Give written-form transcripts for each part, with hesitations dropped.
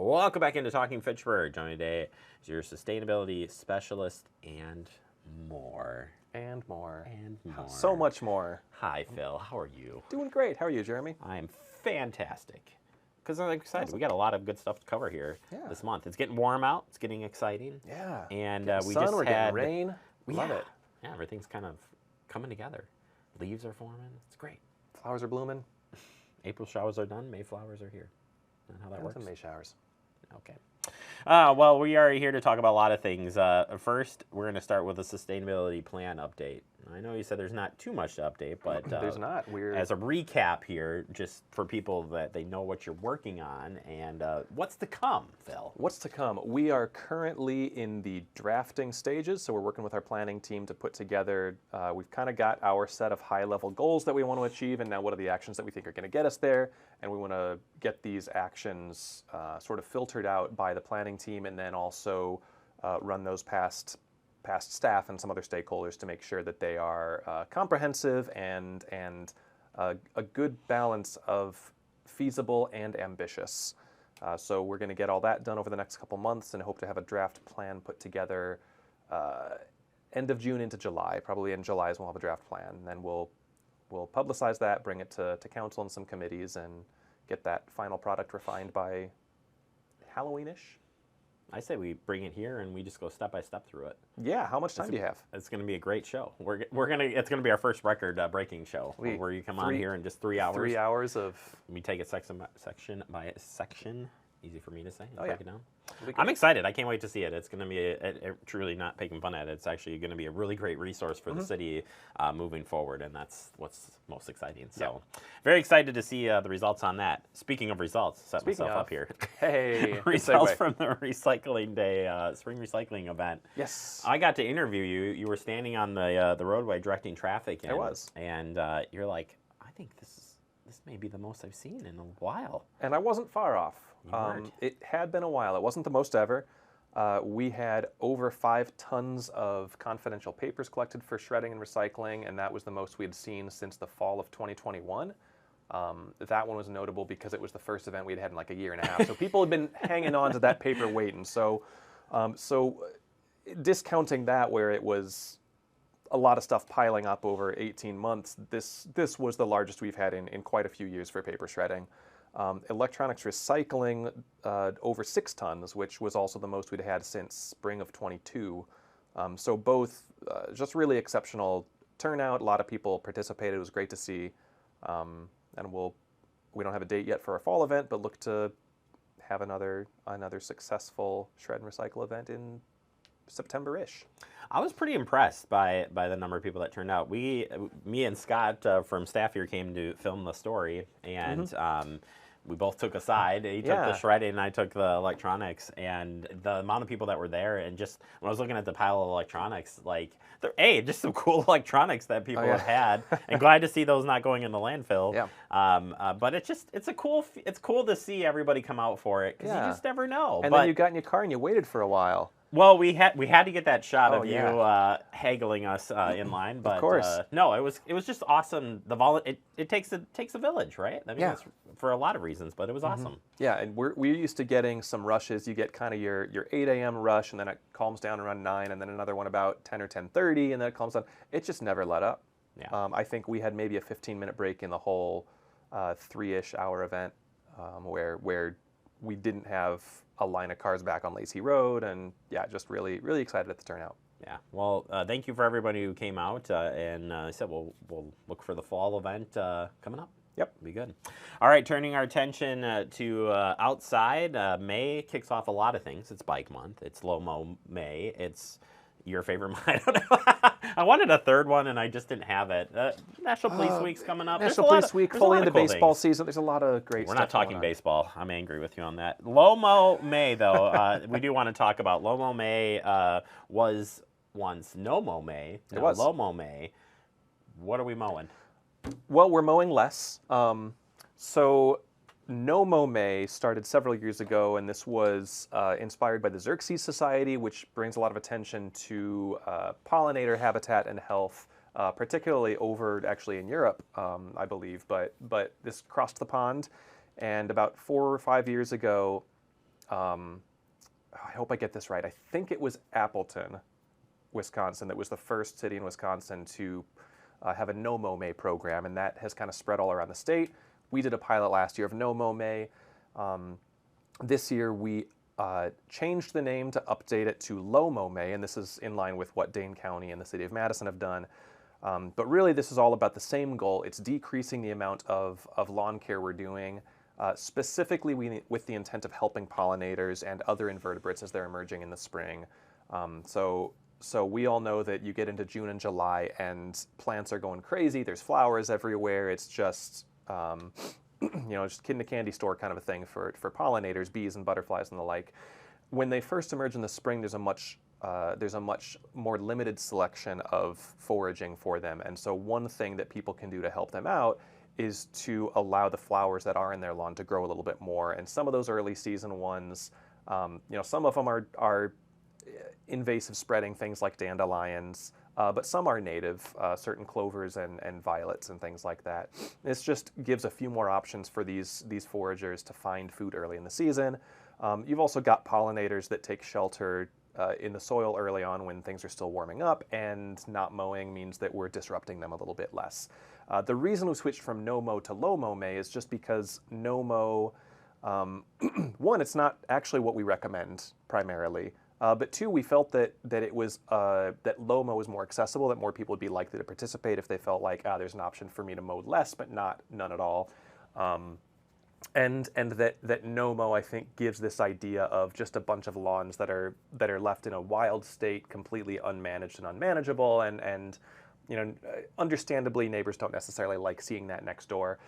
Welcome back into Talking Fitchburg. Joining today is your sustainability specialist and more. And more. And more. So much more. Hi, Phil. How are you? Doing great. How are you, Jeremy? I'm fantastic. Because I'm excited. Awesome. We got a lot of good stuff to cover here this month. It's getting warm out. It's getting exciting. Yeah. And we sun, just we're had getting rain. Love yeah. it. Yeah, everything's kind of coming together. Leaves are forming. It's great. Flowers are blooming. April showers are done. May flowers are here. Isn't that how that works? And May showers. Okay. Well, we are here to talk about a lot of things. First, we're going to start with a sustainability plan update. I know you said there's not too much to update, but There's not. as a recap here, just for people that they know what you're working on and what's to come, Phil. What's to come? We are currently in the drafting stages, so we're working with our planning team to put together, we've kind of got our set of high-level goals that we want to achieve, and now what are the actions that we think are going to get us there, and we want to get these actions sort of filtered out by the planning team, and then also run those past staff and some other stakeholders to make sure that they are comprehensive and a good balance of feasible and ambitious. So we're going to get all that done over the next couple months and hope to have a draft plan put together end of June into July. Probably in July is when we'll have a draft plan. And then we'll publicize that, bring it to council and some committees, and get that final product refined by Halloween-ish. I say we bring it here and we just go step by step through it. Yeah, how much time do you have? It's going to be a great show. It's going to be our first record breaking show where you come on here in just 3 hours. 3 hours of. We take it section by section. Easy for me to say. Oh, break yeah. it down. I'm excited. I can't wait to see it. It's going to be truly not poking fun at it. It's actually going to be a really great resource for the city moving forward, and that's what's most exciting. So, very excited to see the results on that. Speaking of results, set myself up here. Hey, Results from the recycling day, spring recycling event. Yes. I got to interview you. You were standing on the roadway directing traffic. I was. And you're like, I think this may be the most I've seen in a while. And I wasn't far off. weren't. It had been a while. It wasn't the most ever. We had over 5 tons of confidential papers collected for shredding and recycling, and that was the most we had seen since the fall of 2021. That one was notable because it was the first event we'd had in like a year and a half. So people had been hanging on to that paper waiting. So discounting that, where it was a lot of stuff piling up over 18 months, this was the largest we've had in quite a few years for paper shredding. Electronics recycling, over 6 tons, which was also the most we'd had since spring of 22. So both just really exceptional turnout. A lot of people participated. It was great to see. And we don't have a date yet for our fall event, but look to have another successful shred and recycle event in September-ish. I was pretty impressed by the number of people that turned out. Me and Scott from staff here came to film the story, and we both took a side. He took the shredding, and I took the electronics. And the amount of people that were there, and just when I was looking at the pile of electronics, like, just some cool electronics that people have had, and glad to see those not going in the landfill. Yeah. But it's cool to see everybody come out for it, because you just never know. And then you got in your car and you waited for a while. Well, we had to get that shot of you haggling us in line, but of course. No, it was just awesome. It takes a village, right? I mean, it's for a lot of reasons, but it was awesome. Yeah, and we're used to getting some rushes. You get kind of your 8 a.m. rush, and then it calms down around 9, and then another one about 10 or 10:30, and then it calms down. It just never let up. Yeah. I think we had maybe a 15-minute break in the whole 3-ish hour event where we didn't have a line of cars back on Lacey Road, and just really, really excited at the turnout. Yeah. Well, thank you for everybody who came out, and I said we'll look for the fall event coming up. Yep. Be good. All right, turning our attention to outside. May kicks off a lot of things. It's Bike Month. It's Lomo May. It's your favorite month. I don't know. I wanted a third one, and I just didn't have it. National Police Week's coming up. National Police Week, fully into baseball season. There's a lot of great stuff. We're not talking baseball. I'm angry with you on that. Lomo May, though, we do want to talk about. Lomo May was once Nomo May. It was. Lomo May. What are we mowing? Well, we're mowing less. So Nomo May started several years ago, and this was inspired by the Xerxes Society, which brings a lot of attention to pollinator habitat and health, particularly over actually in Europe, I believe. But this crossed the pond, and about 4 or 5 years ago, I hope I get this right. I think it was Appleton, Wisconsin, that was the first city in Wisconsin to have a No Mow May program, and that has kind of spread all around the state. We did a pilot last year of No Mow May. This year we changed the name to update it to Low Mow May, and this is in line with what Dane County and the city of Madison have done. But really, this is all about the same goal. It's decreasing the amount of lawn care we're doing, specifically with the intent of helping pollinators and other invertebrates as they're emerging in the spring. So we all know that you get into June and July and plants are going crazy. There's flowers everywhere. It's just, just kid in a candy store kind of a thing for pollinators, bees and butterflies and the like. When they first emerge in the spring, there's a much more limited selection of foraging for them. And so one thing that people can do to help them out is to allow the flowers that are in their lawn to grow a little bit more. And some of those early season ones, some of them are invasive spreading, things like dandelions, but some are native, certain clovers and violets and things like that. This just gives a few more options for these foragers to find food early in the season. You've also got pollinators that take shelter in the soil early on when things are still warming up, and not mowing means that we're disrupting them a little bit less. The reason we switched from no mow to low mow May is just because no mow, one, it's not actually what we recommend primarily, but two, we felt that it was that low mow was more accessible, that more people would be likely to participate if they felt like there's an option for me to mow less, but none at all. And that no mow, I think, gives this idea of just a bunch of lawns that are left in a wild state, completely unmanaged and unmanageable, and understandably, neighbors don't necessarily like seeing that next door.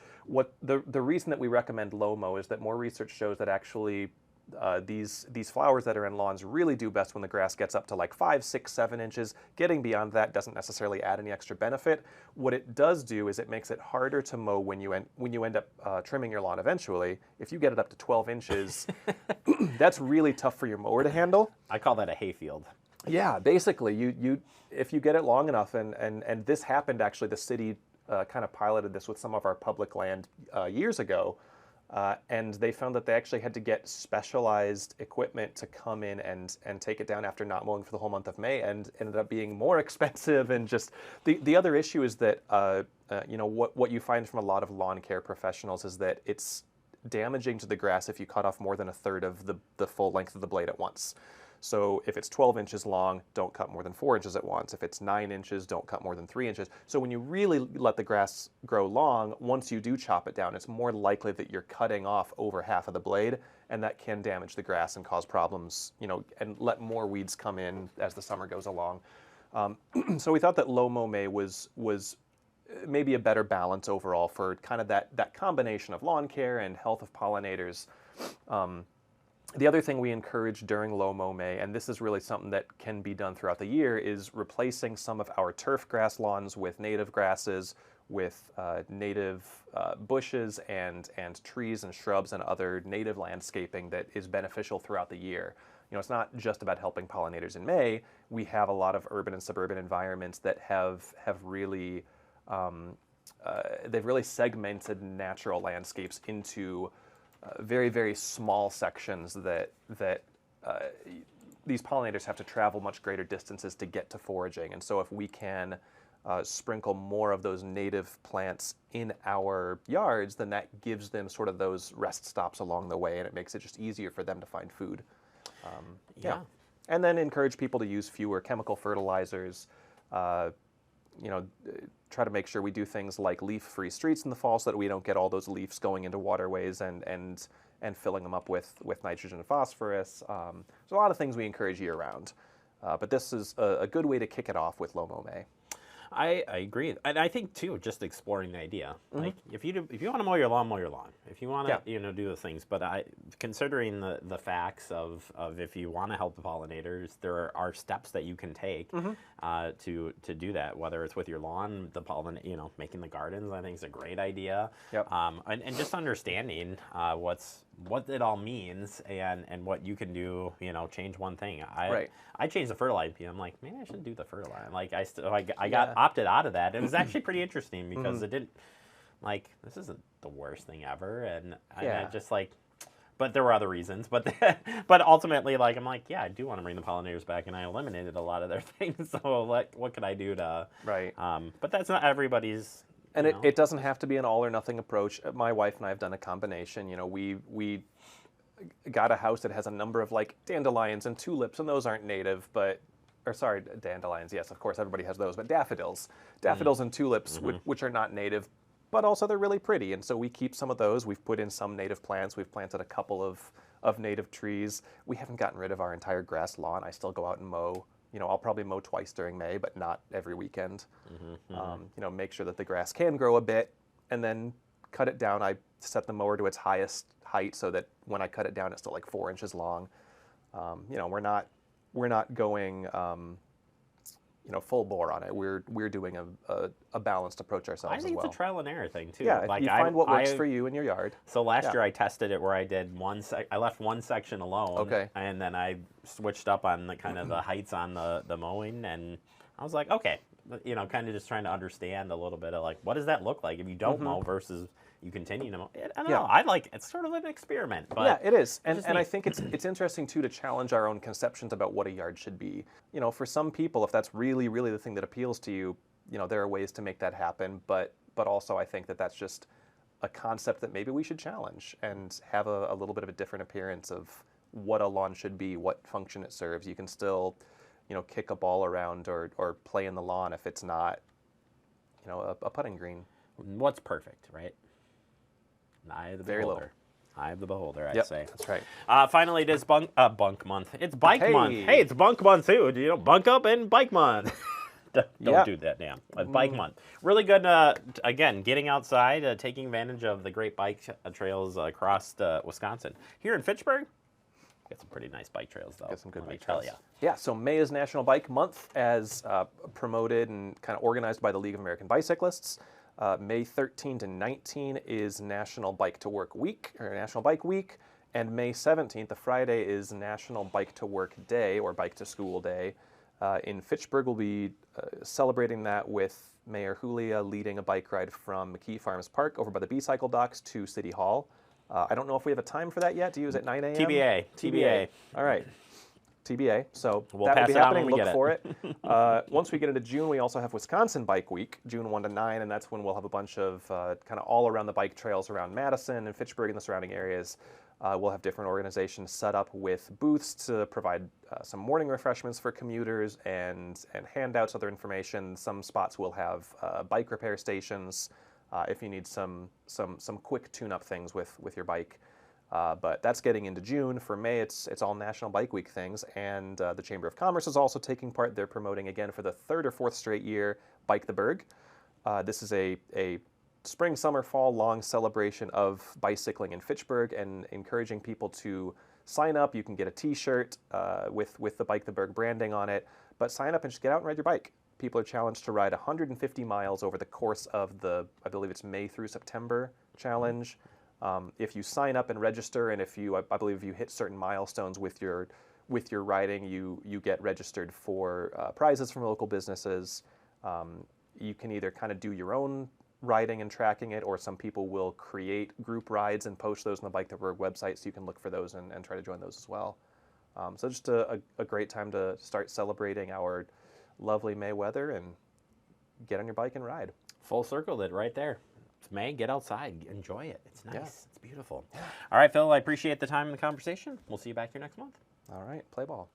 The reason that we recommend low mow is that more research shows that actually these flowers that are in lawns really do best when the grass gets up to like 5, 6, 7 inches. Getting beyond that doesn't necessarily add any extra benefit. What it does do is it makes it harder to mow when you end up trimming your lawn eventually. If you get it up to 12 inches, that's really tough for your mower to handle. I call that a hayfield. Yeah, basically, you if you get it long enough, and this happened actually, the city kind of piloted this with some of our public land years ago. And they found that they actually had to get specialized equipment to come in and take it down after not mowing for the whole month of May, and ended up being more expensive. And just the other issue is that what you find from a lot of lawn care professionals is that it's damaging to the grass if you cut off more than a third of the full length of the blade at once. So if it's 12 inches long, don't cut more than 4 inches at once. If it's 9 inches, don't cut more than 3 inches. So when you really let the grass grow long, once you do chop it down, it's more likely that you're cutting off over half of the blade, and that can damage the grass and cause problems, and let more weeds come in as the summer goes along. So we thought that low mow May was maybe a better balance overall for kind of that combination of lawn care and health of pollinators. The other thing we encourage during low mow May, and this is really something that can be done throughout the year, is replacing some of our turf grass lawns with native grasses, with native bushes and trees and shrubs and other native landscaping that is beneficial throughout the year. It's not just about helping pollinators in May. We have a lot of urban and suburban environments that have really they've really segmented natural landscapes into very, very small sections that these pollinators have to travel much greater distances to get to foraging. And so if we can sprinkle more of those native plants in our yards, then that gives them sort of those rest stops along the way, and it makes it just easier for them to find food. Yeah. And then encourage people to use fewer chemical fertilizers, try to make sure we do things like leaf-free streets in the fall so that we don't get all those leaves going into waterways and filling them up with nitrogen and phosphorus. There's a lot of things we encourage year-round, but this is a good way to kick it off with low mow May. I agree, and I think too, just exploring the idea. Mm-hmm. Like if you want to mow your lawn, mow your lawn. If you want to, do the things. But considering the facts of if you want to help the pollinators, there are steps that you can take to do that. Whether it's with your lawn, the pollen, making the gardens, I think is a great idea. Yep. And just understanding what it all means and what you can do, change one thing. I changed the fertilizer. I'm like, maybe I shouldn't do the fertilizer. Like I got opted out of that. It was actually pretty interesting because it didn't, this isn't the worst thing ever. And I just but there were other reasons. But but ultimately, like I'm like, yeah, I do want to bring the pollinators back, and I eliminated a lot of their things. So like, what could I do to? Right. But that's not everybody's. And it doesn't have to be an all or nothing approach. My wife and I have done a combination. You know, we got a house that has a number of like dandelions and tulips, and those aren't native, but or sorry, dandelions. Yes, of course, everybody has those, but daffodils and tulips, which are not native, but also they're really pretty. And so we keep some of those. We've put in some native plants. We've planted a couple of native trees. We haven't gotten rid of our entire grass lawn. I still go out and mow. You know, I'll probably mow twice during May, but not every weekend. You know, make sure that the grass can grow a bit, and then cut it down. I set the mower to its highest height so that when I cut it down, it's still like 4 inches long. You know, we're not going you know, full bore on it. We're doing a balanced approach ourselves I think as well. it's a trial and error thing too. Yeah, like you find what works for you in your yard. So last year I tested it where I did I left one section alone. Okay. And then I switched up on the kind of the heights on the mowing, and I was like, okay, you know, kind of just trying to understand a little bit of like, what does that look like if you don't mow versus you continue to mow? I don't know. I like it's sort of an experiment. But yeah, it is, and I think it's interesting too to challenge our own conceptions about what a yard should be. You know, for some people, if that's really the thing that appeals to you, you know, there are ways to make that happen. But also, I think that that's just a concept that maybe we should challenge and have a little bit of a different appearance of what a lawn should be, what function it serves. You can still, you know, kick a ball around or play in the lawn if it's not, you know, a putting green. What's perfect, right? Eye of the beholder. Eye of the beholder, I'd say. That's right. Finally, it is bunk month. It's bike month. Hey, it's bunk month too. You know, bunk up and bike month. Don't do that now. Bike month. Really good, again, getting outside, taking advantage of the great bike trails across Wisconsin. Here in Fitchburg, got some pretty nice bike trails, though. Got some good bike trails. trails. Yeah, so May is National Bike Month, as promoted and kind of organized by the League of American Bicyclists. May 13 to 19 is National Bike to Work Week, or National Bike Week, and May 17th, the Friday, is National Bike to Work Day, or Bike to School Day. In Fitchburg, we'll be celebrating that with Mayor Julia leading a bike ride from McKee Farms Park over by the B-Cycle docks to City Hall. I don't know if we have a time for that yet. Do you use it 9 a.m.? TBA. All right. TBA. So we'll that will pass be it out happening. when we Look get for it. Once we get into June, we also have Wisconsin Bike Week, June 1 to 9, and that's when we'll have a bunch of kind of all around the bike trails around Madison and Fitchburg and the surrounding areas. We'll have different organizations set up with booths to provide some morning refreshments for commuters and handouts, other information. Some spots will have bike repair stations if you need some quick tune-up things with your bike. But that's getting into June. For May, it's all National Bike Week things, and the Chamber of Commerce is also taking part. They're promoting again for the third or fourth straight year, Bike the Berg. This is a spring, summer, fall long celebration of bicycling in Fitchburg and encouraging people to sign up. You can get a T-shirt with the Bike the Berg branding on it, but sign up and just get out and ride your bike. People are challenged to ride 150 miles over the course of the, I believe it's May through September challenge. If you sign up and register, and if you, I believe, if you hit certain milestones with your riding, you get registered for prizes from local businesses. You can either kind of do your own riding and tracking it, or some people will create group rides and post those on the Bike the Berg website, so you can look for those and try to join those as well. So just a great time to start celebrating our lovely May weather and get on your bike and ride. Full circled it right there. It's May, get outside, enjoy it. It's nice, Yeah. It's beautiful. All right, Phil, I appreciate the time and the conversation. We'll see you back here next month. All right, play ball.